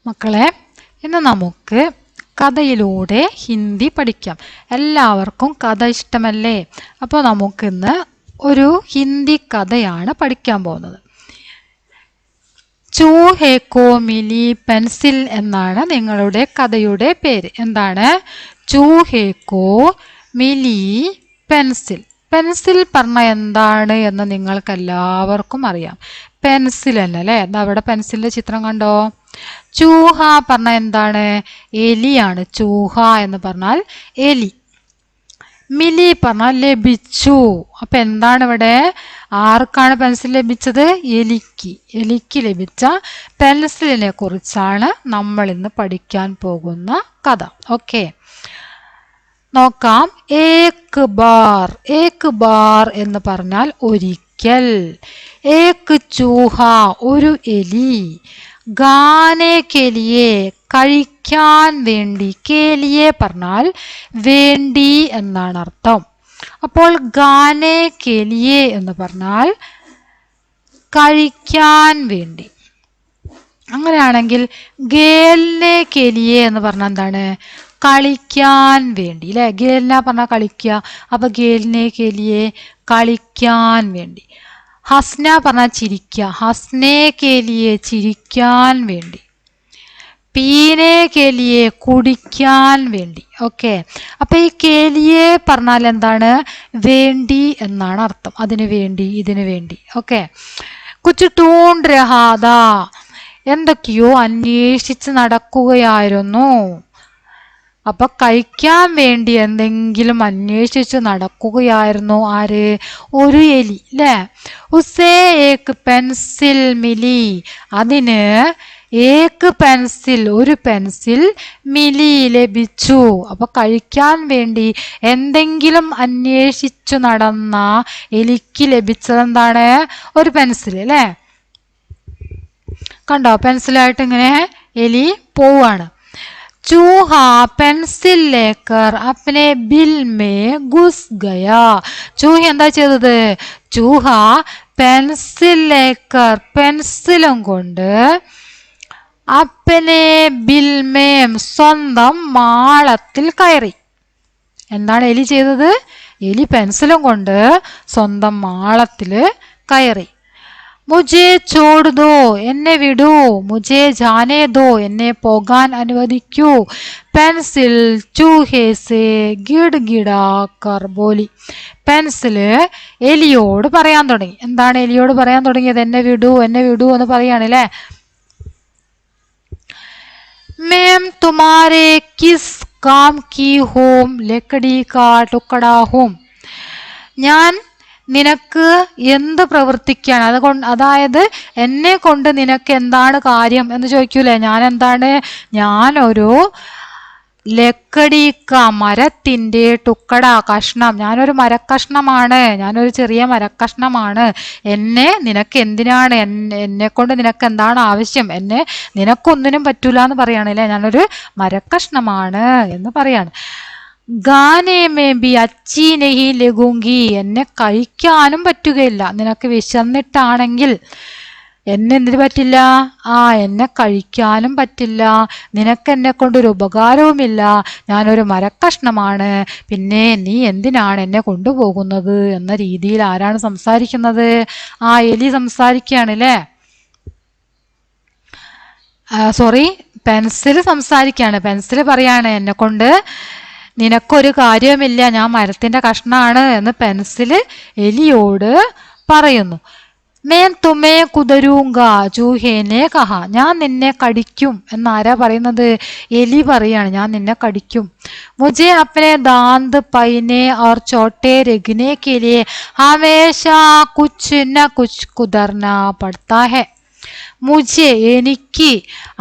മക്കളെ, ഇന്ന് നമുക്ക് കഥയിലൂടെ ഹിന്ദി പഠിക്കാം. എല്ലാവർക്കും കഥ ഇഷ്ടമല്ലേ? അപ്പോൾ നമുക്കിന്ന് ഒരു ഹിന്ദി കഥയാണ് പഠിക്കാൻ പോകുന്നത്. ചൂഹേക്കോ മിലി പെൻസിൽ എന്നാണ് നിങ്ങളുടെ കഥയുടെ പേര്. എന്താണ്? ചൂഹേക്കോ മിലി പെൻസിൽ. പെൻസിൽ പറഞ്ഞ എന്താണ് എന്ന് നിങ്ങൾക്ക് എല്ലാവർക്കും അറിയാം. പെൻസിൽ എന്നല്ലേ? എന്താ അവിടെ പെൻസിലിന്റെ ചിത്രം കണ്ടോ? ചൂഹ പറഞ്ഞ എന്താണ്? എലിയാണ്. ചൂഹ എന്ന് പറഞ്ഞാൽ എലി. മിലി പറഞ്ഞാൽ ലഭിച്ചു. അപ്പൊ എന്താണ് ഇവിടെ? ആർക്കാണ് പെൻസിൽ ലഭിച്ചത്? എലിക്ക്. എലിക്ക് ലഭിച്ച പെൻസിലിനെ കുറിച്ചാണ് നമ്മൾ ഇന്ന് പഠിക്കാൻ പോകുന്ന കഥ. ഓക്കെ, നോക്കാം. ഏക് ബാർ. ഏക് ബാർ എന്ന് പറഞ്ഞാൽ ഒരിക്കൽ. ഏക് ചൂഹ ഒരു എലി. ഗാനെ കെലിയെ കഴിക്കാൻ വേണ്ടി. കേലിയെ പറഞ്ഞാൽ വേണ്ടി എന്നാണ് അർത്ഥം. അപ്പോൾ ഗാനെ കെലിയെ എന്ന് പറഞ്ഞാൽ കഴിക്കാൻ വേണ്ടി. അങ്ങനെയാണെങ്കിൽ ഗേലിനെ കെലിയെ എന്ന് പറഞ്ഞാൽ എന്താണ്? കളിക്കാൻ വേണ്ടി അല്ലെ? ഗേലിന പറഞ്ഞാൽ കളിക്കുക. അപ്പൊ ഗേലിനെ കെലിയെ കളിക്കാൻ വേണ്ടി. ഹസ്ന പറഞ്ഞാൽ ചിരിക്കുക. ഹസ്നെ കെലിയെ ചിരിക്കാൻ വേണ്ടി. പീനെ കെലിയെ കുടിക്കാൻ വേണ്ടി. ഓക്കെ, അപ്പൊ ഈ കേലിയെ പറഞ്ഞാൽ എന്താണ്? വേണ്ടി എന്നാണ് അർത്ഥം. അതിനു വേണ്ടി, ഇതിനു വേണ്ടി. ഓക്കെ, കുച്ച് ടൂണ്ട് രഹാദാ എന്തൊക്കെയോ അന്വേഷിച്ച് നടക്കുകയായിരുന്നു. അപ്പൊ കഴിക്കാൻ വേണ്ടി എന്തെങ്കിലും അന്വേഷിച്ച് നടക്കുകയായിരുന്നു. ആര്? ഒരു എലി അല്ലേ? ഉസേ ഏക് പെൻസിൽ മിലി. അതിന് ഏക് പെൻസിൽ ഒരു പെൻസിൽ മിലി ലഭിച്ചു. അപ്പൊ കഴിക്കാൻ വേണ്ടി എന്തെങ്കിലും അന്വേഷിച്ചു നടന്ന എലിക്ക് ലഭിച്ചത് എന്താണ്? ഒരു പെൻസിൽ അല്ലേ? കണ്ടോ? പെൻസിലായിട്ട് ഇങ്ങനെ എലി പോവാണ്. चूहा पेंसिल लेकर अपने बिल में घुस गया. चूഹ എന്താ ചെയ്തത്? ചൂഹ പെൻസിൽ ലേക്കർ പെൻസിലും കൊണ്ട് അപ്പനെ ബിൽമേം സ്വന്തം മാളത്തിൽ കയറി. എന്താണ് എലി ചെയ്തത്? എലി പെൻസിലും കൊണ്ട് സ്വന്തം മാളത്തില് കയറി. മുझे छोड़ दो എന്നെ വിടൂ. മുझे जाने दो എന്നെ പോകാൻ അനുവദിക്കൂ. പെൻസിൽ ചൂഹേ സേ ഗിഡ്ഗിഡാ കർ ബോലി. പെൻസില് എലിയോട് പറയാൻ തുടങ്ങി. എന്താണ് എലിയോട് പറയാൻ തുടങ്ങിയത്? എന്നെ വിടൂ, എന്നെ വിടൂ എന്ന് പറയാണ്. मैं तुम्हारे किस काम की हूं लकड़ी का टुकड़ा हूं. ഞാൻ നിനക്ക് എന്ത് പ്രവർത്തിക്കാണ്? അതായത് എന്നെ കൊണ്ട് നിനക്ക് എന്താണ് കാര്യം എന്ന് ചോദിക്കൂലേ? ഞാൻ എന്താണ്? ഞാനൊരു ലക്കടിക്ക മരത്തിന്റെ ടുക്കട കഷ്ണം. ഞാനൊരു മരക്കഷ്ണമാണ്. ഞാനൊരു ചെറിയ മരക്കഷ്ണമാണ്. നിനക്ക് എന്തിനാണ്? എന്നെ കൊണ്ട് നിനക്ക് എന്താണ് ആവശ്യം? നിനക്കൊന്നിനും പറ്റൂല എന്ന് പറയാണല്ലേ? ഞാനൊരു മരക്കഷ്ണമാണ് എന്ന് പറയാണ്. ഗാനെ മേ ബി അച്ചി നെഹി ലഗൂങ്കി. എന്നെ കഴിക്കാനും പറ്റുകയില്ല. നിനക്ക് വിശന്നിട്ടാണെങ്കിൽ എന്തിനു പറ്റില്ല? എന്നെ കഴിക്കാനും പറ്റില്ല. നിനക്ക് എന്നെ കൊണ്ടൊരു ഉപകാരവുമില്ല. ഞാനൊരു മരക്കഷ്ണമാണ്. പിന്നെ നീ എന്തിനാണ് എന്നെ കൊണ്ടുപോകുന്നത് എന്ന രീതിയിൽ ആരാണ് സംസാരിക്കുന്നത്? എലി സംസാരിക്കുകയാണല്ലേ? സോറി, പെൻസിൽ സംസാരിക്കുകയാണ്. പെൻസിൽ പറയാണ് എന്നെ കൊണ്ട് നിനക്കൊരു കാര്യവുമില്ല, ഞാൻ മരത്തിന്റെ കഷ്ണാണ് എന്ന് പെൻസിൽ എലിയോട് പറയുന്നു. മേൻ തുമേ കുതരൂങ്ക ചൂഹേനെ കഹ. ഞാൻ നിന്നെ കടിക്കും എന്നാരാ പറയുന്നത്? എലി പറയാണ് ഞാൻ നിന്നെ കടിക്കും. മുझे अपने दांत पीने और छोटे रखने के लिए हमेशा कुछ न कुछ कुदरना पड़ता है. മുझे എനിക്ക്,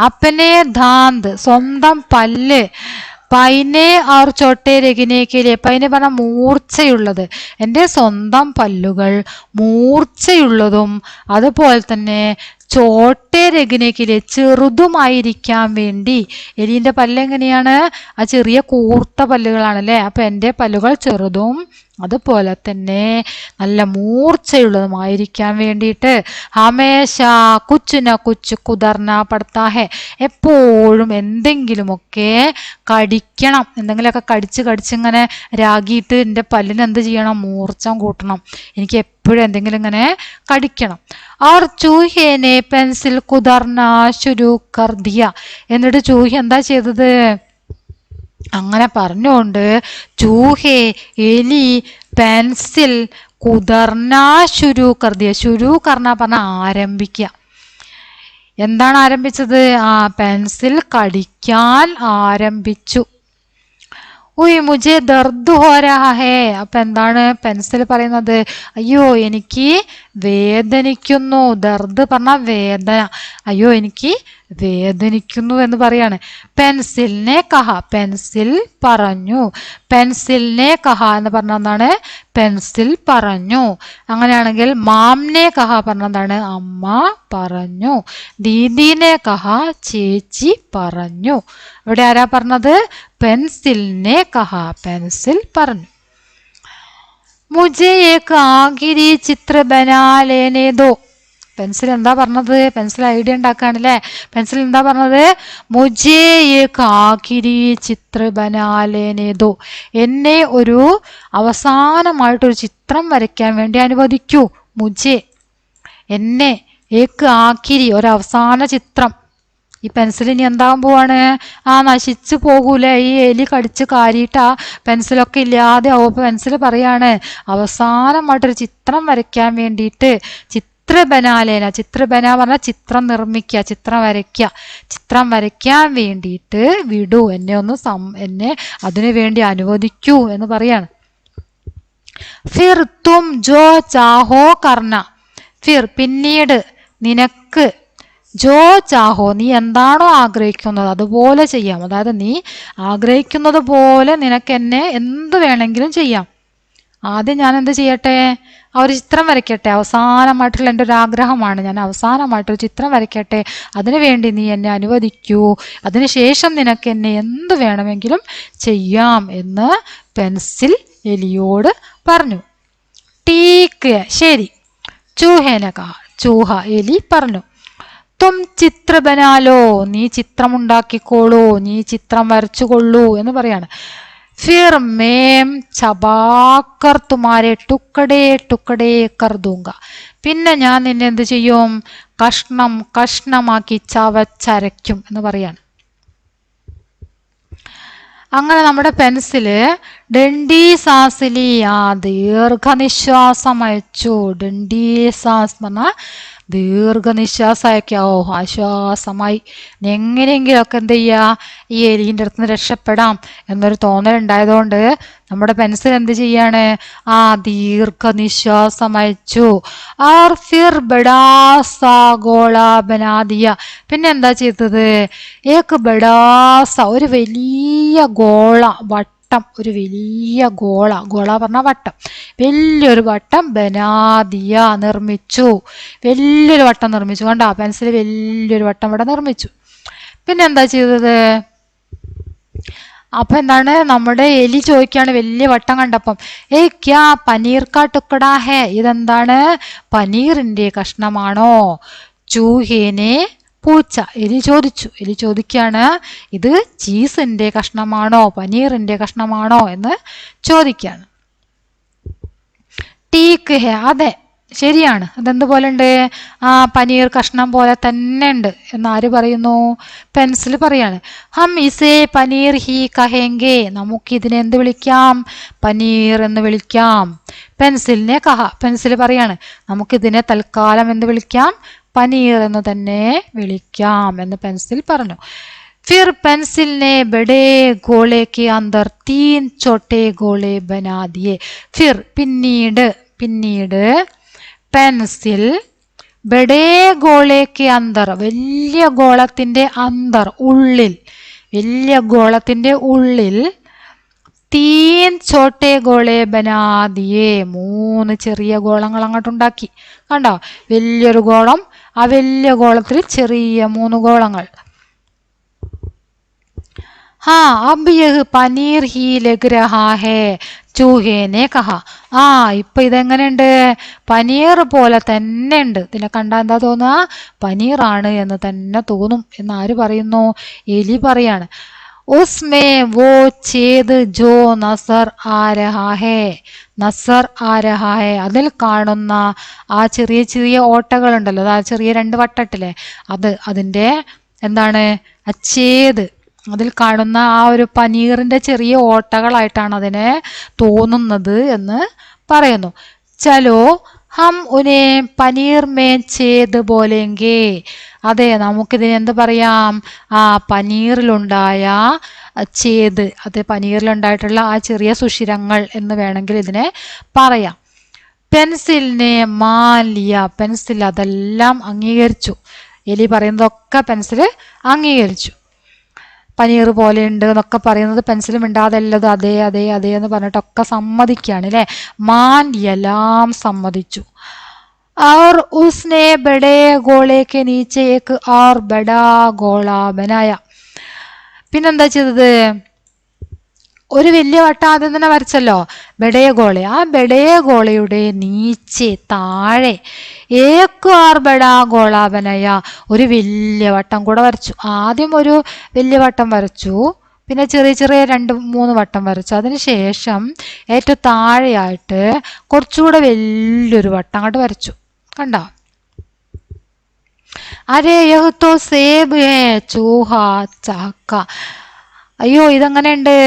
അപ്പനെ ദാന്ത് സ്വന്തം പല്ല്, പൈനെ ഓർ ചോട്ടെ രഗിനേക്കിലെ. പൈനെ പറഞ്ഞ മൂർച്ചയുള്ളത്. എൻ്റെ സ്വന്തം പല്ലുകൾ മൂർച്ചയുള്ളതും അതുപോലെ തന്നെ ചോട്ടെ രഗിനേക്കിലെ ചെറുതുമായിരിക്കാൻ വേണ്ടി. എലീൻ്റെ പല്ല് എങ്ങനെയാണ്? ആ ചെറിയ കൂർത്ത പല്ലുകളാണല്ലേ. അപ്പൊ എൻ്റെ പല്ലുകൾ ചെറുതും അതുപോലെ തന്നെ നല്ല മൂർച്ചയുള്ളതുമായിരിക്കാൻ വേണ്ടിയിട്ട് ഹമേശ കുച്ചുന കുച്ചു കുതർന പടുത്താഹെ, എപ്പോഴും എന്തെങ്കിലുമൊക്കെ കടിക്കണം. എന്തെങ്കിലുമൊക്കെ കടിച്ചിങ്ങനെ രാഗിയിട്ട് എൻ്റെ പല്ലിന് എന്ത് ചെയ്യണം? മൂർച്ച കൂട്ടണം. എനിക്ക് എപ്പോഴും എന്തെങ്കിലും ഇങ്ങനെ കടിക്കണം. और चूहे ने पेंसिल कुदरना शुरू कर दिया. എന്നിട്ട് ചൂഹ എന്താ ചെയ്തത്? അങ്ങനെ പറഞ്ഞുകൊണ്ട് ചൂഹെ, എലി, പെൻസിൽ കുദർന ശുരു കർ ദിയ. ശുരു കർണ പറഞ്ഞ ആരംഭിക്കുക. എന്താണ് ആരംഭിച്ചത്? പെൻസിൽ കടിക്കാൻ ആരംഭിച്ചു. ഉയ് മുझे ദർദ് ഹോ രഹാ ഹേ. അപ്പൊ എന്താണ് പെൻസിൽ പറയുന്നത്? അയ്യോ എനിക്ക് വേദനിക്കുന്നു. ദർദ് പറഞ്ഞ വേദന. അയ്യോ എനിക്ക് വേദനിക്കുന്നു എന്ന് പറയാണ്. പെൻസിലിനെ കഹ, പെൻസിൽ പറഞ്ഞു. പെൻസിലിനെ കഹ എന്ന് പറഞ്ഞ എന്താണ്? പെൻസിൽ പറഞ്ഞു. അങ്ങനെയാണെങ്കിൽ മാംനെ കഹ പറഞ്ഞ എന്താണ്? അമ്മ പറഞ്ഞു. ദീദീനെ കഹ, ചേച്ചി പറഞ്ഞു. ഇവിടെ ആരാ പറഞ്ഞത്? പെൻസിലിനെ കഹ, പെൻസിൽ പറഞ്ഞു. മുझे एक आखिरी चित्र बना लेने दो. പെൻസിൽ എന്താ പറഞ്ഞത്? Pencil idea ഉണ്ടാക്കാണല്ലേ. പെൻസിൽ എന്താ പറഞ്ഞത്? മുझे एक आखिरी चित्र बना लेने दो. എന്നെ ഒരു അവസാനമായിട്ടൊരു ചിത്രം വരയ്ക്കാൻ വേണ്ടി അനുവദിക്കൂ. മുझे, എന്നെ, ഏക്ക് ആഖിരി, ഒരവസാന ചിത്രം. ഈ പെൻസിൽ ഇനി എന്താകാൻ പോവാണ്? നശിച്ചു പോകൂലേ? ഈ എലി കടിച്ച് കാരിയിട്ട് ആ പെൻസിലൊക്കെ ഇല്ലാതെ ആവും. പെൻസിൽ പറയാണ് അവസാനമായിട്ടൊരു ചിത്രം വരയ്ക്കാൻ വേണ്ടിയിട്ട്. ചിത്രബനാലേന, ചിത്രബന പറഞ്ഞാൽ ചിത്രം നിർമ്മിക്കുക, ചിത്രം വരയ്ക്കുക. ചിത്രം വരയ്ക്കാൻ വേണ്ടിയിട്ട് വിടൂ, എന്നെ അതിനു വേണ്ടി അനുവദിക്കൂ എന്ന് പറയാണ്. ഫിർ തും ജോ ചാഹോ കർണ. ഫിർ പിന്നീട്, നിനക്ക്, ജോ ചാഹോ നീ എന്താണോ ആഗ്രഹിക്കുന്നത് അതുപോലെ ചെയ്യാം. അതായത് നീ ആഗ്രഹിക്കുന്നത് പോലെ നിനക്ക് എന്നെ എന്ത് വേണമെങ്കിലും ചെയ്യാം. ആദ്യം ഞാൻ എന്ത് ചെയ്യട്ടെ? ഒരു ചിത്രം വരയ്ക്കട്ടെ. അവസാനമായിട്ടുള്ള എൻ്റെ ഒരു ആഗ്രഹമാണ്. ഞാൻ അവസാനമായിട്ടൊരു ചിത്രം വരയ്ക്കട്ടെ. അതിനു വേണ്ടി നീ എന്നെ അനുവദിക്കൂ. അതിനുശേഷം നിനക്ക് എന്നെ എന്ത് വേണമെങ്കിലും ചെയ്യാം എന്ന് പെൻസിൽ എലിയോട് പറഞ്ഞു. ടീക്ക്, ശരി. ചൂഹേനക, ചൂഹ, എലി പറഞ്ഞു. തും ചിത്ര ബനാലോ, നീ ചിത്രം ഉണ്ടാക്കിക്കോളൂ, നീ ചിത്രം വരച്ചുകൊള്ളൂ എന്ന് പറയാണ്. ഫിർ മേം ചബാക്കർ തുമാരെ ടുക്കടേ ടുക്കടേ കർ ദൂങ്ക. പിന്നെ ഞാൻ നിന്നെ എന്ത് ചെയ്യും? കഷ്ണം കഷ്ണമാക്കി ചവച്ചരയ്ക്കും എന്ന് പറയാണ്. അങ്ങനെ നമ്മുടെ പെൻസില് ഡണ്ടി സാസിലി, ദീർഘനിശ്വാസം അയച്ചു. ഡണ്ടി സാസ് പറഞ്ഞാൽ ദീർഘനിശ്വാസമൊക്കെ. ആശ്വാസമായി. എങ്ങനെയെങ്കിലുമൊക്കെ എന്ത് ചെയ്യുക? ഈ എലീൻ്റെ അടുത്ത് നിന്ന് രക്ഷപ്പെടാം എന്നൊരു തോന്നലുണ്ടായതുകൊണ്ട് നമ്മുടെ പെൻസിൽ എന്ത് ചെയ്യാണ്? ദീർഘനിശ്വാസം അയച്ചു. ആർ ഫിർ ബഡാസ ഗോള ബനാദിയ. പിന്നെ എന്താ ചെയ്തത്? ഏക്ക് ബഡാസ, ഒരു വലിയ ഗോള, വട്ടം, ഒരു വലിയ ഗോള, ഗോള പറഞ്ഞ വട്ടം, വലിയൊരു വട്ടം, ബനാദിയ നിർമ്മിച്ചു. വലിയൊരു വട്ടം നിർമ്മിച്ചു. കണ്ടോ? പെൻസിൽ വലിയൊരു വട്ടം ഇവിടെ നിർമ്മിച്ചു. പിന്നെ എന്താ ചെയ്തത്? അപ്പൊ എന്താണ്? നമ്മുടെ എലി ചോദിക്കാണ് വലിയ വട്ടം കണ്ടപ്പം, ക്യാ പനീർ കാ ടുക്കടാ ഹേ. ഇതെന്താണ്? പനീറിന്റെ കഷ്ണമാണോ? ചൂഹേനെ പൂച്ച, എലി ചോദിച്ചു. എലി ചോദിക്കാണ്, ഇത് ചീസിന്റെ കഷ്ണമാണോ, പനീറിന്റെ കഷ്ണമാണോ എന്ന് ചോദിക്കാണ്. ടീക്ക് ഹേ, അതെ, ശരിയാണ്. അതെന്തുപോലെ ഉണ്ട്? പനീർ കഷ്ണം പോലെ തന്നെ ഉണ്ട് എന്നാര് പറയുന്നു? പെൻസിൽ പറയാണ്. ഹം ഇസേ പനീർ ഹി കഹേങ്കെ. നമുക്കിതിനെ എന്ത് വിളിക്കാം? പനീർ എന്ന് വിളിക്കാം. പെൻസിലിനെ കഹ, പെൻസിൽ പറയാണ് നമുക്കിതിനെ തൽക്കാലം എന്ത് വിളിക്കാം? പനീർ എന്ന് തന്നെ വിളിക്കാം എന്ന് പെൻസിൽ പറഞ്ഞു. फिर पेंसिल ने बड़े गोले के अंदर 3 छोटे गोले बना दिए. फिर പിന്നീട് പെൻസിൽ ബഡേ ഗോളേക്ക് അന്തർ, വലിയ ഗോളത്തിന്റെ അന്തർ, ഉള്ളിൽ, വലിയ ഗോളത്തിന്റെ ഉള്ളിൽ, തീൻ ചോട്ടെ ഗോളെ ബനാദിയെ, 3 ചെറിയ ഗോളങ്ങൾ അങ്ങോട്ടുണ്ടാക്കി. കണ്ടോ? വലിയൊരു ഗോളം, ആ വലിയ ഗോളത്തിൽ ചെറിയ 3 ഗോളങ്ങൾ. अब यह പനീർ ഹി ലഗ് രഹാ ഹേ ചൂഹേനെ കഹ. ഇപ്പൊ ഇതെങ്ങനെയുണ്ട്? പനീർ പോലെ തന്നെ ഉണ്ട്. ഇതിനെ കണ്ടാ എന്താ തോന്നുക? പനീറാണ് എന്ന് തന്നെ തോന്നും എന്ന് ആര് പറയുന്നു? എലി പറയാണ്. ഉസ്മേ വോ ഛേദ് ജോ നസർ ആ രഹാ ഹേ. നസർ ആ രഹാ ഹേ, അതിൽ കാണുന്ന ആ ചെറിയ ചെറിയ ഓട്ടകളുണ്ടല്ലോ, ആ ചെറിയ 2 വട്ടട്ടില്ലേ, അതിന്റെ എന്താണ്? ഛേദ്, അതിൽ കാണുന്ന ആ ഒരു പനീറിന്റെ ചെറിയ ഓട്ടകളായിട്ടാണ് അതിനെ തോന്നുന്നത് എന്ന് പറയുന്നു. ചലോ ഹം ഉനെ പനീർ മേ ഛേദ് ബോലെങ്കേ. അതെ, നമുക്കിതിന് എന്ത് പറയാം? പനീറിലുണ്ടായ ഛേദ്, അത് പനീറിലുണ്ടായിട്ടുള്ള ആ ചെറിയ സുഷിരങ്ങൾ എന്ന് വേണമെങ്കിൽ ഇതിനെ പറയാം. പെൻസിലിനെ മാൻ ലിയ. പെൻസിൽ അതെല്ലാം അംഗീകരിച്ചു. എലി പറയുന്നതൊക്കെ പെൻസിൽ അംഗീകരിച്ചു. പനീർ പോലെ ഉണ്ട് എന്നൊക്കെ പറയുന്നത് പെൻസിൽ മിണ്ടാതെല്ലത് അതെ അതെ അതെ എന്ന് പറഞ്ഞിട്ടൊക്കെ സമ്മതിക്കുകയാണ് അല്ലേ. മാൻ എല്ലാം സമ്മതിച്ചു. और उसने बड़े गोले के नीचे एक और बड़ा गोला बनाया. പിന്നെന്താ ചെയ്തത്? ഒരു വലിയ വട്ടം ആദ്യം തന്നെ വരച്ചല്ലോ, ബെടയ ഗോള. ആ ബെടയ ഗോളയുടെ നീച്ചെ, താഴെ, ഏക്ക് ആർ ബഡാ ഗോളാബനയ, ഒരു വലിയ വട്ടം കൂടെ വരച്ചു. ആദ്യം ഒരു വലിയ വട്ടം വരച്ചു, പിന്നെ ചെറിയ ചെറിയ 2-3 വട്ടം വരച്ചു. അതിനുശേഷം ഏറ്റവും താഴെയായിട്ട് കുറച്ചുകൂടെ വലിയൊരു വട്ടം അങ്ങോട്ട് വരച്ചു. കണ്ടോ? അരേ യഹ് തോ സേബ് ഹേ ചൂഹ ചഹക്ക. അയ്യോ, ഇതെങ്ങനെയുണ്ട്?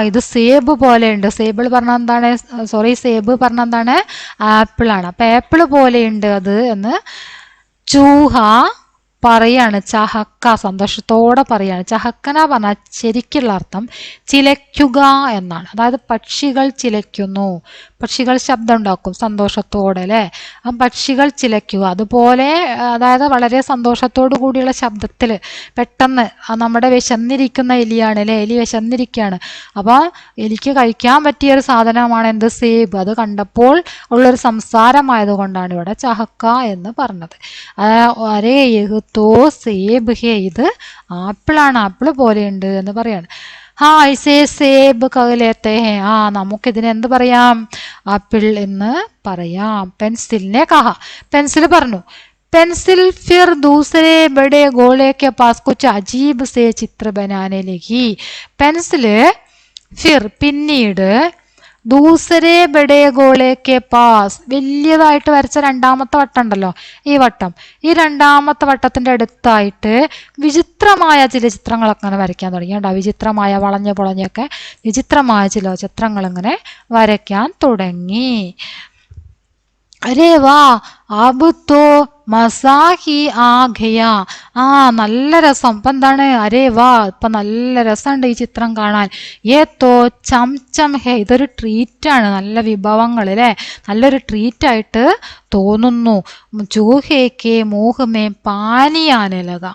ഇത് സേബ് പോലെ ഉണ്ട്. സേബിൾ പറഞ്ഞാൽ എന്താണ്? സേബ് പറഞ്ഞാൽ എന്താണ്? ആപ്പിളാണ്. അപ്പൊ ആപ്പിള് പോലെയുണ്ട് അത് എന്ന് ചൂഹ പറയാണ്. ചഹക്ക, സന്തോഷത്തോടെ പറയാണ്. ചഹക്കന പറഞ്ഞാൽ ശരിക്കുള്ള അർത്ഥം ചിലയ്ക്കുക എന്നാണ്. അതായത് പക്ഷികൾ ചിലയ്ക്കുന്നു, പക്ഷികൾ ശബ്ദം ഉണ്ടാക്കും സന്തോഷത്തോടെ അല്ലേ. പക്ഷികൾ ചിലയ്ക്കുക, അതുപോലെ അതായത് വളരെ സന്തോഷത്തോടു കൂടിയുള്ള ശബ്ദത്തിൽ പെട്ടെന്ന് നമ്മുടെ വിശന്നിരിക്കുന്ന എലിയാണ് അല്ലേ, എലി വിശന്നിരിക്കുകയാണ്. അപ്പോൾ എലിക്ക് കഴിക്കാൻ പറ്റിയൊരു സാധനമാണ് എന്ത്? സേബ്. അത് കണ്ടപ്പോൾ ഉള്ളൊരു സംസാരമായത് കൊണ്ടാണ് ഇവിടെ ചഹക്ക എന്ന് പറഞ്ഞത്. അരേ യഹ്തോ സേബ് ഹേ, ഇത് ആപ്പിളാണ്, ആപ്പിള് പോലെയുണ്ട് എന്ന് പറയാണ്. ഐസേ സേബ് കലേത്തെ ഹേ. നമുക്കിതിന് എന്ത് പറയാം? ആപ്പിൾ എന്ന് പറയാം. പെൻസിലിനെ കഹ, പെൻസിൽ പറഞ്ഞു. പെൻസിൽ ഫിർ ദൂസരെ ബഡേ ഗോളെ കെ പാസ് കുച്ച് അജീബ് സേ ചിത്ര ബനാനെ ലഗി. പെൻസില് ഫിർ പിന്നീട് ദൂസരെ ബഡേ ഗോളെ കെ പാസ്, വലിയതായിട്ട് വരച്ച 2ാമത്തെ വട്ടം ഉണ്ടല്ലോ, ഈ വട്ടം, ഈ 2ാമത്തെ വട്ടത്തിന്റെ അടുത്തായിട്ട് വിചിത്രമായ ചില ചിത്രങ്ങളൊക്കെ അങ്ങനെ വരയ്ക്കാൻ തുടങ്ങി. കേട്ടോ, വിചിത്രമായ വളഞ്ഞ പൊളഞ്ഞൊക്കെ വിചിത്രമായ ചില ചിത്രങ്ങൾ ഇങ്ങനെ വരയ്ക്കാൻ തുടങ്ങി. അരേ വാ അബ് തോ മസാഹി ആ ഖയ. നല്ല രസം. ഇപ്പൊ എന്താണ്? അരേ വാ, ഇപ്പൊ നല്ല രസമുണ്ട് ഈ ചിത്രം കാണാൻ. തോ ചംചം ഹേ, ഇതൊരു ട്രീറ്റാണ്. നല്ല വിഭവങ്ങൾ അല്ലേ, നല്ലൊരു ട്രീറ്റായിട്ട് തോന്നുന്നു. ചൂഹേക്കെ മൂഹമേ പാനിയാനലക,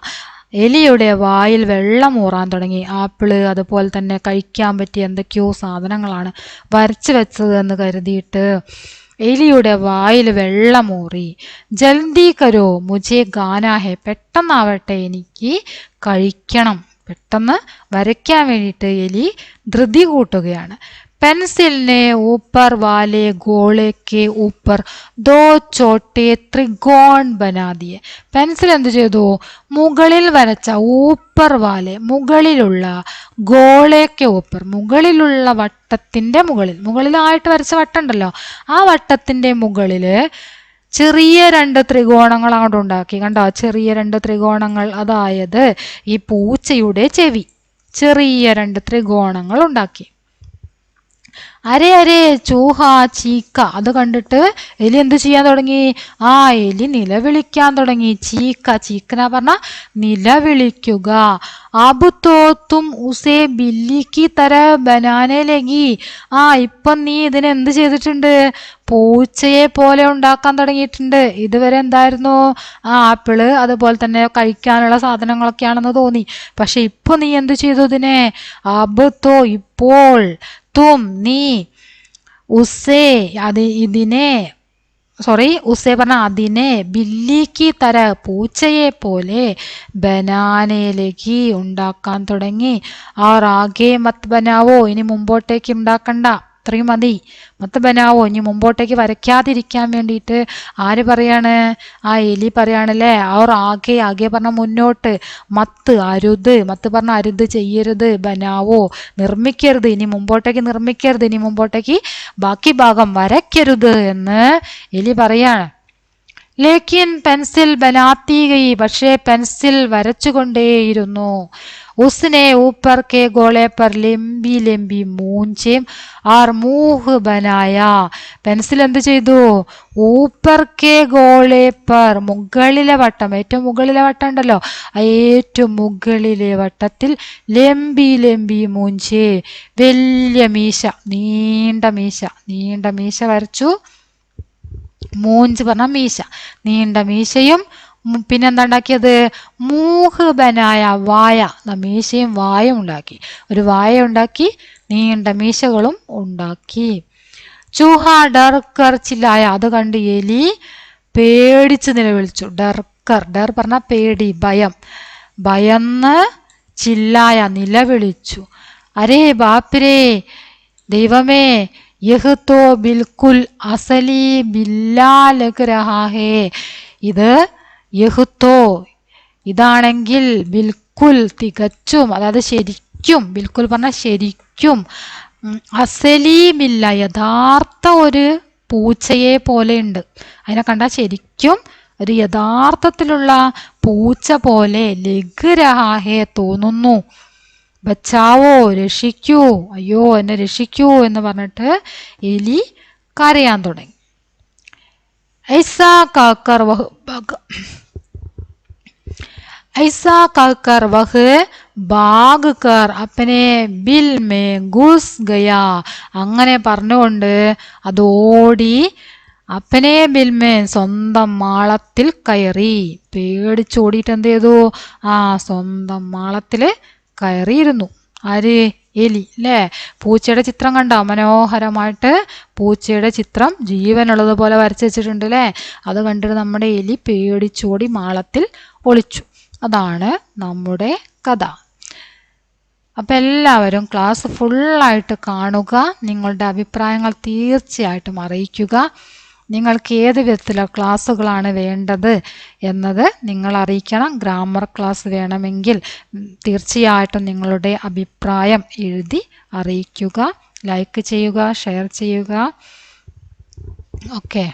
എലിയുടെ വായിൽ വെള്ളം ഊറാൻ തുടങ്ങി. ആപ്പിള്, അതുപോലെ തന്നെ കഴിക്കാൻ പറ്റിയ എന്തൊക്കെയോ സാധനങ്ങളാണ് വരച്ചു വെച്ചത് എന്ന് കരുതിയിട്ട് എലിയുടെ വായിൽ വെള്ളമൂറി. ജൽദി കരോ മുझे ഗാനാ ഹെ, പെട്ടെന്നാവട്ടെ എനിക്ക് കഴിക്കണം. പെട്ടെന്ന് വരയ്ക്കാൻ വേണ്ടിയിട്ട് എലി ധൃതി കൂട്ടുകയാണ്. പെൻസിലിനെ ഊപ്പർ വാലെ ഗോളെ കെ ഊപ്പർ ദോ ചോട്ടെ ത്രികോൺ ബനാ ദിയെ. പെൻസിൽ എന്ത് ചെയ്തു? മുകളിൽ വരച്ച ഊപ്പർ വാലെ, മുകളിലുള്ള, ഗോളേക്ക് ഊപ്പർ, മുകളിലുള്ള വട്ടത്തിന്റെ മുകളിലായിട്ട് വരച്ച വട്ടം ഉണ്ടല്ലോ, ആ വട്ടത്തിന്റെ മുകളില് ചെറിയ 2 ത്രികോണങ്ങൾ അങ്ങോട്ട് ഉണ്ടാക്കി. കണ്ടോ? ചെറിയ 2 ത്രികോണങ്ങൾ, അതായത് ഈ പൂച്ചയുടെ ചെവി, ചെറിയ 2 ത്രികോണങ്ങൾ ഉണ്ടാക്കി. അരേ അരേ ചൂഹ ചീക്ക. അത് കണ്ടിട്ട് എലി എന്ത് ചെയ്യാൻ തുടങ്ങി? എലി നിലവിളിക്കാൻ തുടങ്ങി. ചീക്ക, ചീക്കന പറഞ്ഞ നിലവിളിക്കുക. അബ് തോ തും ഉസേ ബില്ലിക്ക് തര ബനാനെ ലഗി. ഇപ്പൊ നീ ഇതിനെ എന്ത് ചെയ്തിട്ടുണ്ട്? പൂച്ചയെ പോലെ ഉണ്ടാക്കാൻ തുടങ്ങിയിട്ടുണ്ട്. ഇതുവരെ എന്തായിരുന്നു? ആപ്പിള്, അതുപോലെ തന്നെ കഴിക്കാനുള്ള സാധനങ്ങളൊക്കെയാണെന്ന് തോന്നി. പക്ഷെ ഇപ്പൊ നീ എന്ത് ചെയ്തു ഇതിനെ? അബ് തോ, ഇപ്പോൾ, തും നീ, ഉസേ ഇതിനെ, ഉസേ പറഞ്ഞ അതിനെ ബില്ലിക്ക് തര പൂച്ചയെ പോലെ ബനാനയിലേക്ക് ഉണ്ടാക്കാൻ തുടങ്ങി. അവർ ആകെ മത്ത് ബനാവോ, ഇനി മുമ്പോട്ടേക്ക് ഉണ്ടാക്കണ്ട, അത്രയും മതി, മത്ത് ബനാവോ, ഇനി മുമ്പോട്ടേക്ക് വരയ്ക്കാതിരിക്കാൻ വേണ്ടിയിട്ട് ആര് പറയാണ്? ആ എലി പറയാണല്ലേ. അവർ ആകെ, ആകെ പറഞ്ഞ മുന്നോട്ട്, മത്ത് അരുത്, മത്ത് പറഞ്ഞ അരുത്, ചെയ്യരുത്, ബനാവോ നിർമ്മിക്കരുത്, ഇനി മുമ്പോട്ടേക്ക് നിർമ്മിക്കരുത്, ഇനി മുമ്പോട്ടേക്ക് ബാക്കി ഭാഗം വരയ്ക്കരുത് എന്ന് എലി പറയാണ്. ലേക്കിൻ പെൻസിൽ ബനാത്തി ഗയി, പക്ഷേ പെൻസിൽ വരച്ചുകൊണ്ടേയിരുന്നു. ഉസ്നെ ഊപ്പർ കെ ഗോളെ പർ ലെമ്പി ലെമ്പി മൂഞ്ചേം ആർ മൂഹ് ബനായ. പെൻസിൽ എന്ത് ചെയ്തു? ഊപ്പർ കെ ഗോളെ പർ, മുകളിലെ വട്ടം, ഏറ്റവും മുകളിലെ വട്ടം ഉണ്ടല്ലോ, ഏറ്റവും മുകളിലെ വട്ടത്തിൽ ലെമ്പി ലെമ്പി മൂഞ്ചേ, വലിയ മീശ, നീണ്ട മീശ, നീണ്ട മീശ വരച്ചു. മൂഞ്ച് പറഞ്ഞ മീശ, നീണ്ട മീശയും. പിന്നെന്താ ഉണ്ടാക്കിയത്? മൂഹ് ബനായ, വായ, മീശയും വായും ഉണ്ടാക്കി, ഒരു വായ ഉണ്ടാക്കി, നീണ്ട മീശകളും ഉണ്ടാക്കി. ചൂഹ ഡർക്കർ ചില്ലായ, അത് കണ്ട് എലി പേടിച്ച് നിലവിളിച്ചു. ഡർക്കർ, ഡർ പറഞ്ഞ പേടി, ഭയം, ഭയന്ന് ചില്ലായ നിലവിളിച്ചു. അരേ ബാപ്പിരേ, ദൈവമേ, യഹ് തോ ബിൽക്കുൽ അസലി ബില്ലാ ലഗ് രഹാ ഹേ. ഇത് യഹ്തോ, ഇതാണെങ്കിൽ ബിൽക്കുൽ തികച്ചും, അതായത് ശരിക്കും, ബിൽക്കുൽ പറഞ്ഞ ശരിക്കും, അസലി ബില്ല യഥാർത്ഥ ഒരു പൂച്ചയെ പോലെ ഉണ്ട്. അതിനെ കണ്ടാൽ ശരിക്കും ഒരു യഥാർത്ഥത്തിലുള്ള പൂച്ച പോലെ ലഗ് രഹാ ഹേ തോന്നുന്നു. ബച്ചാവോ, രക്ഷിക്കൂ, അയ്യോ എന്നെ രക്ഷിക്കൂ എന്ന് പറഞ്ഞിട്ട് എലി കരയാൻ തുടങ്ങി. ഐസാ കാക്കർ വഹ് ഐസാ കാക്കർ വഹ് ബാഗ് കർ അപ്പനെ ബിൽ മേ ഗുസ് ഗയാ. അങ്ങനെ പറഞ്ഞുകൊണ്ട് അതോടി അപ്പനെ ബിൽമേ, സ്വന്തം മാളത്തിൽ കയറി. പേടിച്ചോടിയിട്ട് എന്ത് ചെയ്തു? ആ സ്വന്തം മാളത്തിൽ കയറിയിരുന്നു. ആര്? എലി അല്ലേ? പൂച്ചയുടെ ചിത്രം കണ്ടോ? മനോഹരമായിട്ട് പൂച്ചയുടെ ചിത്രം ജീവനുള്ളത് പോലെ വരച്ച് വെച്ചിട്ടുണ്ട് അല്ലേ? അത് കണ്ടിട്ട് നമ്മുടെ എലി പേടിച്ചോടി മാളത്തിൽ ഒളിച്ചു. അതാണ് നമ്മുടെ കഥ. അപ്പം എല്ലാവരും ക്ലാസ് ഫുള്ളായിട്ട് കാണുക. നിങ്ങളുടെ അഭിപ്രായങ്ങൾ തീർച്ചയായിട്ടും അറിയിക്കുക. നിങ്ങൾക്ക് ഏത് വിധത്തിലുള്ള ക്ലാസ്സുകളാണ് വേണ്ടത് എന്നത് നിങ്ങൾ അറിയിക്കണം. ഗ്രാമർ ക്ലാസ് വേണമെങ്കിൽ തീർച്ചയായിട്ടും നിങ്ങളുടെ അഭിപ്രായം എഴുതി അറിയിക്കുക. ലൈക്ക് ചെയ്യുക, ഷെയർ ചെയ്യുക. ഓക്കെ.